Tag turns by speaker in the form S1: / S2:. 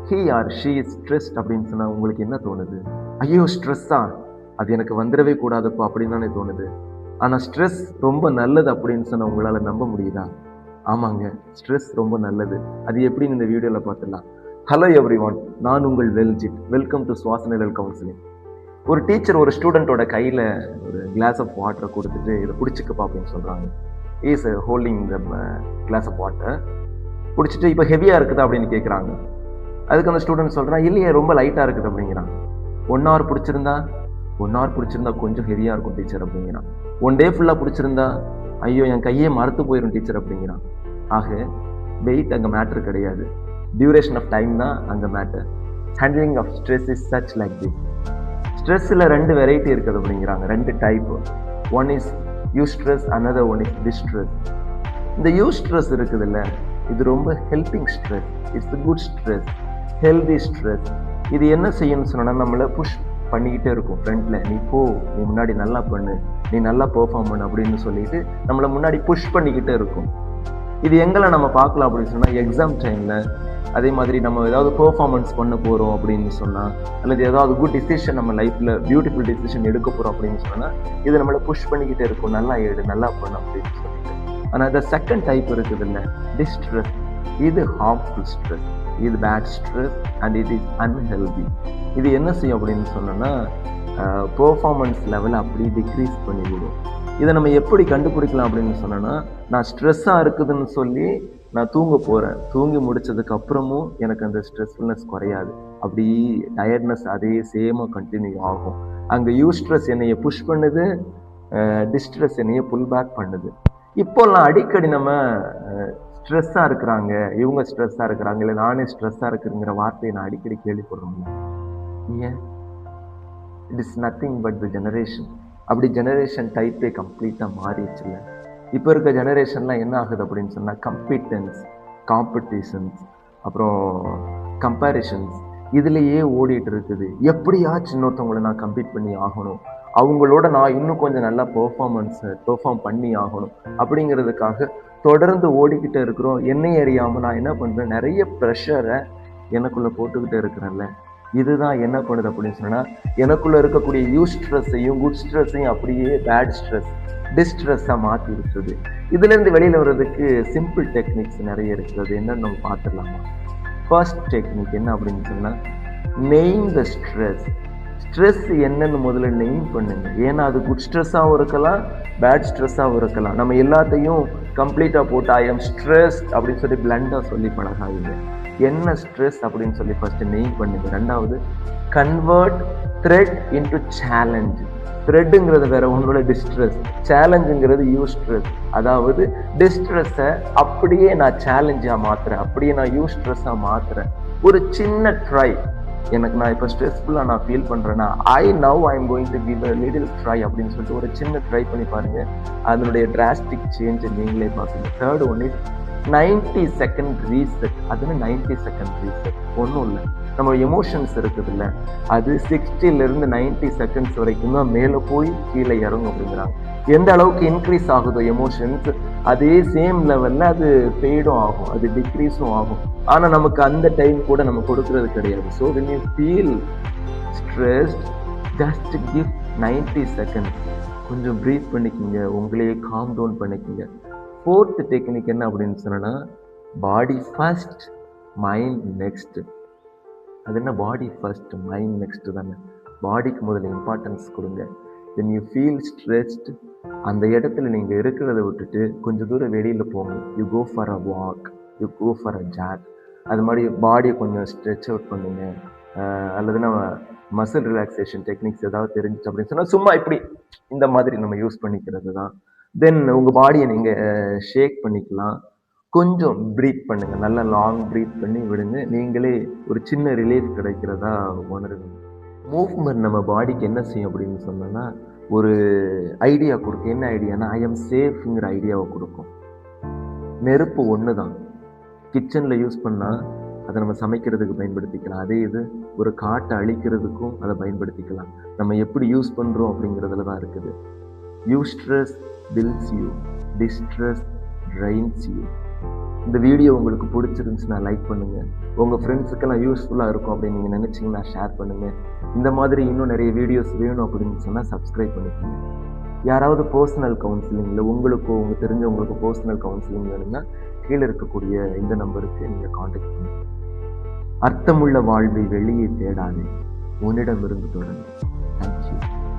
S1: he or she is stressed அப்படின்னு சொன்னா உங்களுக்கு என்ன தோணுது? ஐயோ ஸ்ட்ரெஸ்ஸா, அது எனக்கு வந்துடவே கூடாதுப்பா அப்படின்னு தானே தோணுது. ஆனா ஸ்ட்ரெஸ் ரொம்ப நல்லது அப்படின்னு சொன்னா உங்களால நம்ப முடியுதா? ஆமாங்க, ஸ்ட்ரெஸ் ரொம்ப நல்லது. அது எப்படின்னு இந்த வீடியோல பார்த்துடலாம். ஹலோ எவ்ரிஒன், நான் உங்கள் வெல்ஜித். வெல்கம் டு சுவாசநிழல் கவுன்சிலிங். ஒரு டீச்சர் ஒரு ஸ்டூடெண்டோட கையில ஒரு கிளாஸ் ஆஃப் வாட்டரை கொடுத்துட்டு இதை பிடிச்சிக்கப்பா அப்படின்னு சொல்றாங்க. Is holding the glass of water. பிடிச்சிட்டு இப்போ ஹெவியா இருக்குதா அப்படின்னு கேட்குறாங்க. அதுக்கு அந்த ஸ்டூடெண்ட் சொல்றான், இல்லையே ரொம்ப லைட்டா இருக்குது அப்படிங்கிறான். 1 hour பிடிச்சிருந்தா கொஞ்சம் ஹெவியா இருக்கும் டீச்சர் அப்படிங்கிறான். 1 day ஃபுல்லா பிடிச்சிருந்தா ஐயோ என் கையே மறுத்து போயிடும் டீச்சர் அப்படிங்கிறான். ஆக வெயிட் அங்கே மேட்ரு கிடையாது, டியூரேஷன் ஆஃப் டைம் தான் அங்கே matter. Handling of stress is such like this. ஸ்ட்ரெஸ்ஸில் 2 வெரைட்டி இருக்குது அப்படிங்கிறாங்க, 2 type. One is eustress, another one is distress. இந்த யூ ஸ்ட்ரெஸ் இருக்குதுல்ல, இது ரொம்ப helping stress, it's good stress, healthy stress. இது என்ன செய்யணும்னு சொன்னா நம்மளை புஷ் பண்ணிக்கிட்டே இருக்கும். ஃப்ரண்ட்ல நீ போ, நீ முன்னாடி நல்லா பண்ணு, நீ நல்லா பெர்ஃபார்ம் பண்ணு அப்படின்னு சொல்லிட்டு நம்மளை முன்னாடி புஷ் பண்ணிக்கிட்டே இருக்கும். இது எங்கெல்லாம் நம்ம பார்க்கலாம் அப்படின்னு சொன்னால், எக்ஸாம் டைமில், அதே மாதிரி நம்ம ஏதாவது பெர்ஃபார்மன்ஸ் பண்ண போகிறோம் அப்படின்னு சொன்னால், அல்லது ஏதாவது குட் டிசிஷன் நம்ம லைஃப்பில் பியூட்டிஃபுல் டிசிஷன் எடுக்க போகிறோம் அப்படின்னு சொன்னால், இது நம்மளை புஷ் பண்ணிக்கிட்டே இருக்கும், நல்லா எடு, நல்லா பண்ணு அப்படின்னு சொல்லிட்டு. ஆனால் இந்த செகண்ட் டைப் இருக்குது இல்லை, டிஸ்ட்ரெஸ். இது ஹார்ம்ஃபுல் ஸ்ட்ரெஸ், இது bad stress and it is unhealthy. இது என்ன செய்யும் அப்படின்னு சொன்னோன்னா, பெர்ஃபார்மன்ஸ் லெவலை அப்படியே டிக்ரீஸ் பண்ணிவிடும். இதை நம்ம எப்படி கண்டுபிடிக்கலாம் அப்படின்னு சொன்னோன்னா, நான் ஸ்ட்ரெஸ்ஸாக இருக்குதுன்னு சொல்லி நான் தூங்க போகிறேன், தூங்கி முடிச்சதுக்கு அப்புறமும் எனக்கு அந்த ஸ்ட்ரெஸ்ஃபுல்னஸ் குறையாது, அப்படி டயர்ட்னஸ் அதே சேமாக கண்டினியூ ஆகும். அங்கே யூ ஸ்ட்ரெஸ் என்னைய புஷ் பண்ணுது, டிஸ்ட்ரெஸ் என்னைய புல் பேக் பண்ணுது. இப்போல்லாம் அடிக்கடி நம்ம ஸ்ட்ரெஸ்ஸாக இருக்கிறாங்க, இவங்க ஸ்ட்ரெஸ்ஸாக இருக்கிறாங்க, இல்லை நானே ஸ்ட்ரெஸ்ஸாக இருக்குங்கிற வார்த்தையை நான் அடிக்கடி கேள்விப்படுறோம். ஏன்? It is nothing but the generation. அப்படி ஜெனரேஷன் டைப்பே கம்ப்ளீட்டாக மாறிடுச்சுல்ல. இப்போ இருக்க ஜெனரேஷன்லாம் என்ன ஆகுது அப்படின்னு சொன்னால், கம்பீட்டன்ஸ், காம்படிஷன்ஸ், அப்புறம் கம்பேரிஷன்ஸ், இதுலேயே ஓடிட்டு இருக்குது. எப்படியாச்சும் இன்னொருத்தவங்களை நான் கம்பீட் பண்ணி ஆகணும், அவங்களோட நான் இன்னும் கொஞ்சம் நல்லா பெர்ஃபார்ம் பண்ணி ஆகணும் அப்படிங்கிறதுக்காக தொடர்ந்து ஓடிக்கிட்டே இருக்கிறோம். என்னை அறியாமல் நான் என்ன பண்ணுறேன், நிறைய ப்ரெஷரை எனக்குள்ளே போட்டுக்கிட்டே இருக்கிறேன்ல. இதுதான் என்ன பண்ணுது அப்படின்னு சொன்னால், எனக்குள்ளே இருக்கக்கூடிய யூ ஸ்ட்ரெஸ்ஸையும் குட் ஸ்ட்ரெஸ்ஸையும் அப்படியே பேட் ஸ்ட்ரெஸ், டிஸ்ட்ரெஸ்ஸாக மாற்றி இருக்குது. இதுலேருந்து வெளியில் வர்றதுக்கு சிம்பிள் டெக்னிக்ஸ் நிறைய இருக்குது. என்னன்னு நம்ம பார்த்துடலாமா? ஃபர்ஸ்ட் டெக்னிக் என்ன அப்படின்னு சொன்னால், நெயிம் த ஸ்ட்ரெஸ். ஸ்ட்ரெஸ் என்னன்னு முதல்ல நெயிம் பண்ணுங்க. ஏன்னா அது குட் ஸ்ட்ரெஸ்ஸாகவும் இருக்கலாம், பேட் ஸ்ட்ரெஸ்ஸாகவும் இருக்கலாம். நம்ம எல்லாத்தையும் கம்ப்ளீட்டாக போட்டு ஐ எம் ஸ்ட்ரெஸ் அப்படின்னு சொல்லி பிளண்டாக சொல்லி பழகாதீங்க. என்ன ஸ்ட்ரெஸ் அப்படின்னு சொல்லி ஃபர்ஸ்ட் நெயிம் பண்ணுங்க. ரெண்டாவது, கன்வெர்ட் த்ரெட் இன்டு சேலஞ்ச். த்ரெட்டுங்கிறது வேற ஒன்னோட டிஸ்ட்ரெஸ், சேலஞ்சுங்கிறது யூ ஸ்ட்ரெஸ். அதாவது டிஸ்ட்ரெஸ்ஸை அப்படியே நான் சேலஞ்சாக மாற்றுறேன், அப்படியே நான் யூ ஸ்ட்ரெஸ்ஸாக மாற்றுறேன். ஒரு சின்ன ட்ரை, எனக்கு நான் இப்போ ஸ்ட்ரெஸ்ஃபுல்லாக நான் ஃபீல் பண்ணுறேன்னா, I am going to give a little try அப்படின்னு சொல்லிட்டு ஒரு சின்ன ட்ரை பண்ணி பாருங்கள். அதனுடைய டிராஸ்டிக் சேஞ்சை நீங்களே பார்ப்பீங்க. Third one is 90 second reset. அதுன்னு 90 செகண்ட் ரீசெட் ஒன்றும் இல்லை, நம்ம எமோஷன்ஸ் இருக்குதுல்ல, அது 60லேருந்து 90 செகண்ட்ஸ் வரைக்கும் தான் மேலே போய் கீழே இறங்கும் அப்படிங்கிறாங்க. எந்த அளவுக்கு இன்க்ரீஸ் ஆகுதோ எமோஷன்ஸ், அதே சேம் லெவலில் அது ஃபேடும் ஆகும், அது டிக்ரீஸும் ஆகும். ஆனால் நமக்கு அந்த டைம் கூட நம்ம கொடுக்கறது கிடையாது. So when you feel stressed, just give 90 seconds. கொஞ்சம் ப்ரீத் பண்ணிக்கிங்க, உங்களையே காம் டவுன் பண்ணிக்கிங்க. ஃபோர்த் டெக்னிக் என்ன அப்படின்னு சொன்னா, பாடி ஃபர்ஸ்ட் மைண்ட் நெக்ஸ்ட். அது என்ன பாடி ஃபர்ஸ்ட் மைண்ட் நெக்ஸ்ட் தானே? பாடிக்கு முதல்ல இம்பார்ட்டன்ஸ் கொடுங்க. when you feel stressed, அந்த இடத்துல நீங்கள் இருக்கிறத விட்டுட்டு கொஞ்சம் தூரம் வெளியில் போங்க. You go for a walk, you go for a jog. அது மாதிரி பாடியை கொஞ்சம் ஸ்ட்ரெச் அவுட் பண்ணுங்க. அல்லது நம்ம மசில் ரிலாக்ஸேஷன் டெக்னிக்ஸ் ஏதாவது தெரிஞ்சிச்சு அப்படின்னு சொன்னால், சும்மா இப்படி இந்த மாதிரி நம்ம யூஸ் பண்ணிக்கிறது தான். தென் உங்கள் பாடியை நீங்கள் ஷேக் பண்ணிக்கலாம். கொஞ்சம் ப்ரீத் பண்ணுங்கள், நல்லா லாங் ப்ரீத் பண்ணி விடுங்க. நீங்களே ஒரு சின்ன ரிலீஃப் கிடைக்கிறதா உணருங்க. மூவ்மெண்ட் நம்ம பாடிக்கு என்ன செய்யும் அப்படின்னு சொன்னோன்னா, ஒரு ஐடியா கொடுக்கும். என்ன ஐடியானா, ஐ எம் சேஃப்ங்கிற ஐடியாவை கொடுக்கும். நெருப்பு ஒன்று தான், கிச்சனில் யூஸ் பண்ணால் அதை நம்ம சமைக்கிறதுக்கு பயன்படுத்திக்கலாம். அதே இது ஒரு காட்டை அழிக்கிறதுக்கும் அதை பயன்படுத்திக்கலாம். நம்ம எப்படி யூஸ் பண்ணுறோம் அப்படிங்கிறதுல தான் இருக்குது. You stress builds you, distress drains you. இந்த வீடியோ உங்களுக்கு பிடிச்சிருந்துச்சுன்னா லைக் பண்ணுங்கள். உங்கள் ஃப்ரெண்ட்ஸுக்கெல்லாம் யூஸ்ஃபுல்லாக இருக்கும் அப்படின்னு நீங்கள் நினச்சிங்கன்னா ஷேர் பண்ணுங்கள். இந்த மாதிரி இன்னும் நிறைய வீடியோஸ் வேணும் அப்படின்னு சொன்னால் சப்ஸ்கிரைப் பண்ணிக்கோங்க. யாராவது பர்சனல் கவுன்சிலிங்கில் உங்களுக்கோ உங்கள் தெரிஞ்சவங்களுக்கு பர்சனல் கவுன்சிலிங் வேணும்னா கீழே இருக்கக்கூடிய இந்த நம்பருக்கு நீங்கள் காண்டாக்ட் பண்ணுங்கள். அர்த்தமுள்ள வாழ்வை வெளியே தேடாதே, உன்னிடமிருந்து தொடங்கு.